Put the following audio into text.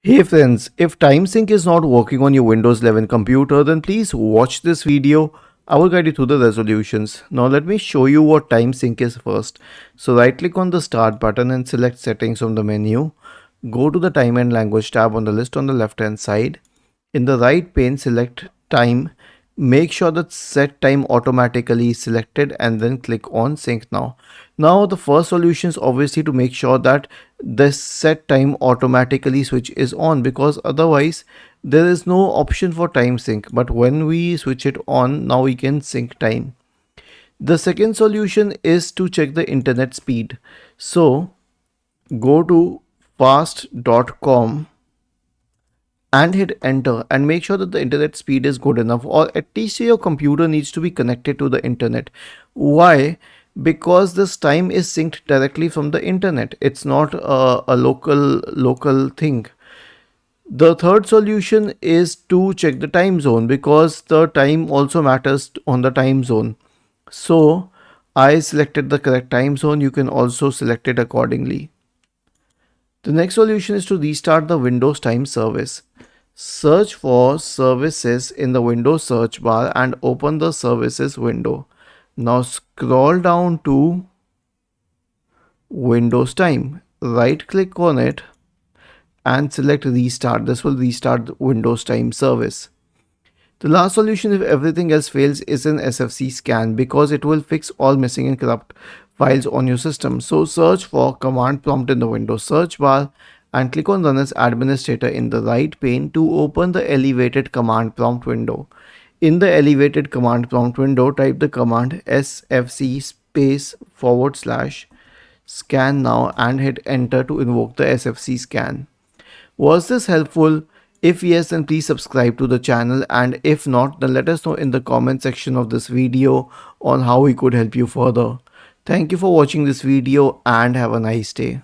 Hey friends, if TimeSync is not working on your Windows 11 computer, then please watch this video. I will guide you through the resolutions. Now let me show you what TimeSync is first. So right click on the start button and select settings from the menu. Go to the time and language tab on the list on the left hand side. In the right pane, select time. Make sure that set time automatically is selected and then click on sync now. Now the first solution is obviously to make sure that the set time automatically switch is on, because otherwise there is no option for time sync. But when we switch it on, now we can sync time. The second solution is to check the internet speed. So go to fast.com and hit enter and make sure that the internet speed is good enough, or at least your computer needs to be connected to the internet. Why? Because this time is synced directly from the internet. It's not a local thing. The third solution is to check the time zone, because the time also matters on the time zone. So I selected the correct time zone. You can also select it accordingly. The next solution is to restart the Windows Time service. Search for services in the Windows search bar and open the services window. Now scroll down to Windows Time. Right click on it and select restart. This will restart the Windows Time service. The last solution, if everything else fails, is an SFC scan, because it will fix all missing and corrupt files on your system. So search for command prompt in the Windows search bar and click on Run as Administrator in the right pane to open the elevated command prompt window. In the elevated command prompt window, type the command sfc /scan now and hit enter to invoke the SFC scan. Was this helpful? If yes, then please subscribe to the channel, and if not, then let us know in the comment section of this video on how we could help you further. Thank you for watching this video and have a nice day.